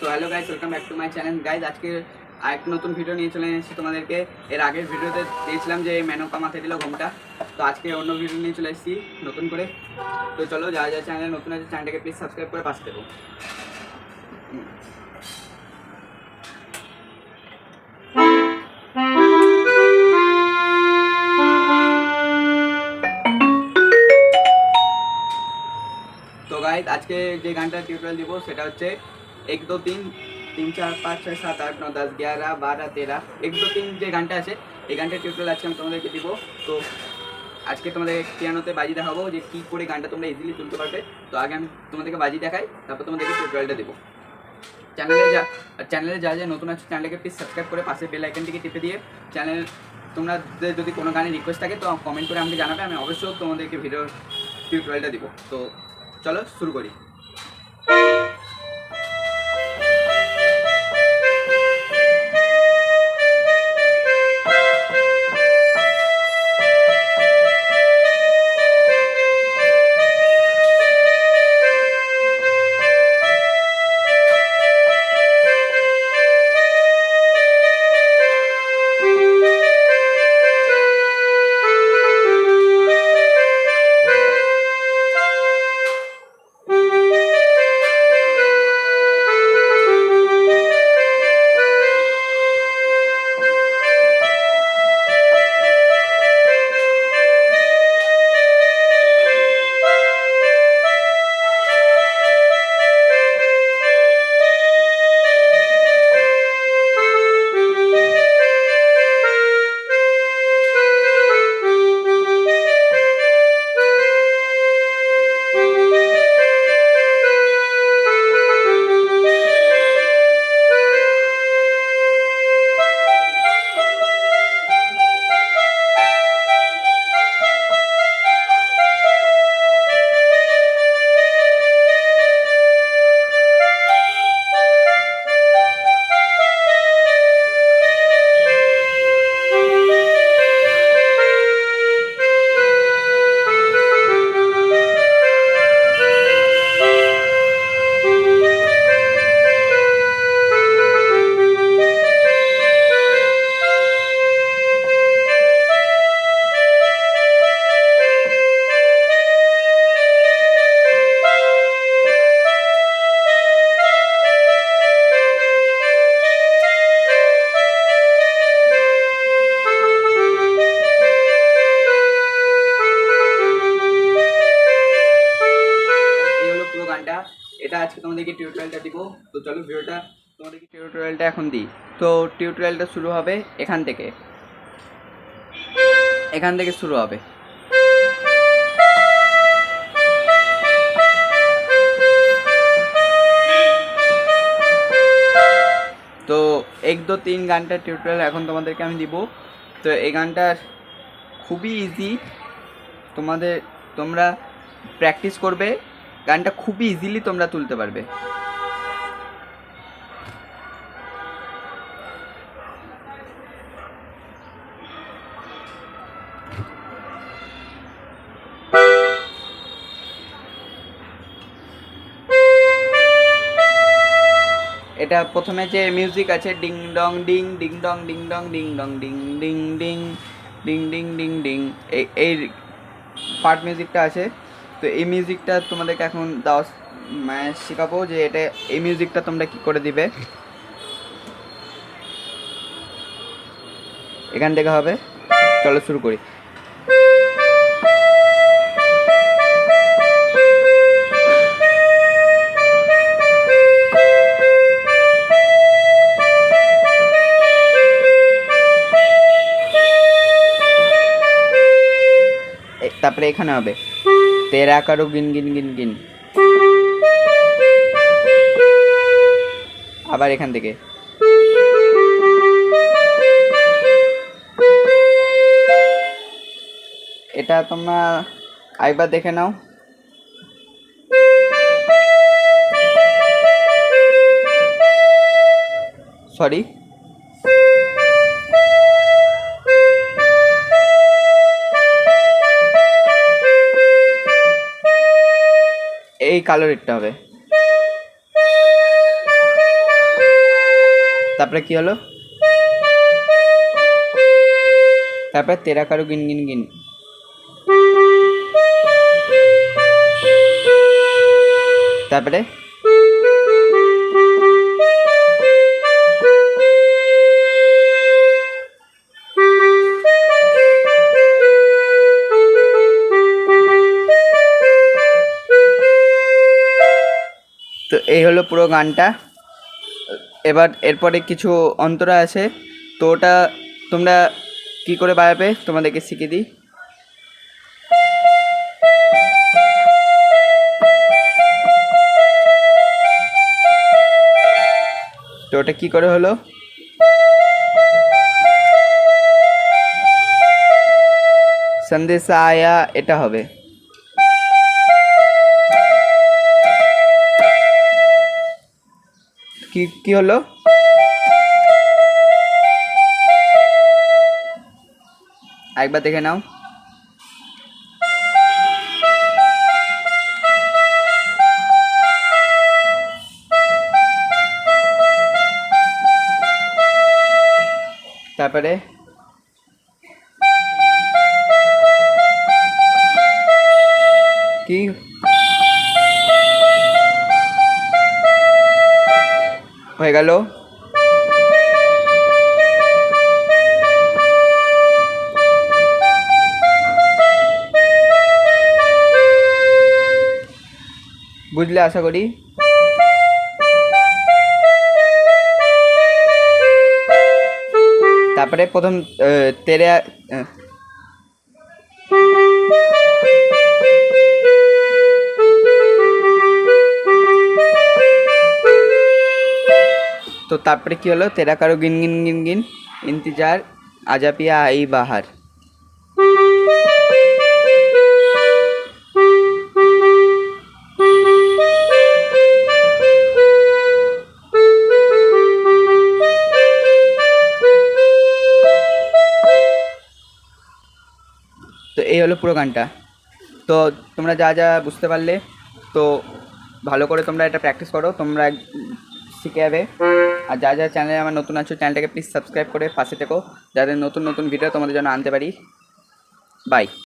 তো hello guys, welcome back to my channel guys. আজকে আরেকটা নতুন ভিডিও নিয়ে চলে এসেছি তোমাদেরকে। এর আগের ভিডিওতে দিয়েছিলাম যে মেনকা মাথায় দিল ঘুমটা, তো আজকে অন্য ভিডিও নিয়ে চলে এসেছি নতুন করে। তো চলো, যারা যারা চ্যানেলে নতুন আছে চ্যানেলটাকে প্লিজ সাবস্ক্রাইব করে পাশে দেবো। তো গাইস, আজকে যে গানটা টিউটোরিয়াল দিব সেটা হচ্ছে 1 2 3 3 4 5 6 7 8 9 10 11 12 13 1 2 3 যে গানটা আছে এই গানটা টিউটোরিয়াল আজকে আমি তোমাদেরকে দিব। তো আজকে তোমাদের পিয়ানোতে বাজি দেখাবো যে কী করে গানটা তোমরা ইজিলি তুলতে পারবে। তো আগে আমি তোমাদেরকে বাজি দেখাই, তারপর তোমাদেরকে টিউটোরিয়ালটা দেবো। চ্যানেলে যা যা নতুন আছে চ্যানেলটাকে প্লিজ সাবস্ক্রাইব করে পাশে বেল আইকনটিকে টিপে দিয়ে চ্যানেল তোমাদের যদি কোনো গানের রিকোয়েস্ট থাকে তো কমেন্ট করে আমাকে জানাবে, আমি অবশ্যই তোমাদেরকে ভিডিও টিউটোরিয়ালটা দিব। তো চলো শুরু করি। এটা আজকে তোমাদেরকে টিউটোরিয়ালটা দিব। তো চলো ভিডিওটা তোমাদেরকে টিউটোরিয়ালটা এখন দিই। তো টিউটোরিয়ালটা শুরু হবে এখান থেকে শুরু হবে। তো 1 2 3 গানটার টিউটোরিয়াল এখন তোমাদেরকে আমি দিব। তো এই গানটার খুবই ইজি, তোমরা প্র্যাকটিস করবে, গানটা খুবই ইজিলি তোমরা তুলতে পারবে। এটা প্রথমে যে মিউজিক আছে ding dong ding ding dong ding dong ding dong ding ding ding ding ding ding ding, এই পার্ট মিউজিকটা আছে। তো এই মিউজিকটা তোমাদেরকে এখন শেখাবো যে এটা এই মিউজিকটা তোমরা কি করে দিবে। এখান থেকে হবে, চলো শুরু করি। তারপরে এখানে হবে তেরা কারো গিন গিন গিন গিন, আবার এখান থেকে এটা তোমরা আরেকবার দেখে নাও। সরি, এই কালো রেটটা হবে। তারপরে কি হলো, তারপরে তেরা কারু গিন গিন গিন। তারপরে তো এই হলো পুরো গানটা। এবার এরপরে কিছু অন্তরা আছে, তো ওটা তোমরা কি করে বাজাবে তোমাদেরকে শিখিয়ে দিই। তো ওটা কি করে হলো, সন্দেশা আয়া, এটা হবে। কি কি হলো, একবার দেখে নাও। তারপরে কি হয়ে গেল, বুঝলে আশা করি। তারপরে প্রথম তেরে তো তারপরে কি হলো, তেরা কারো গিন গিন গিন গিন, ইন্তজার আজা পিয়া আই বাহার। তো এই হলো পুরো গানটা। তো তোমরা যা যা বুঝতে পারলে, তো ভালো করে তোমরা এটা প্র্যাকটিস করো, তোমরা শিখে যাবে। আর যা যা চ্যানেলে আমার নতুন আছো, চ্যানেলটাকে প্লিজ সাবস্ক্রাইব করে পাশে থেকো, যাতে নতুন নতুন ভিডিও তোমাদের জন্য আনতে পারি। বাই।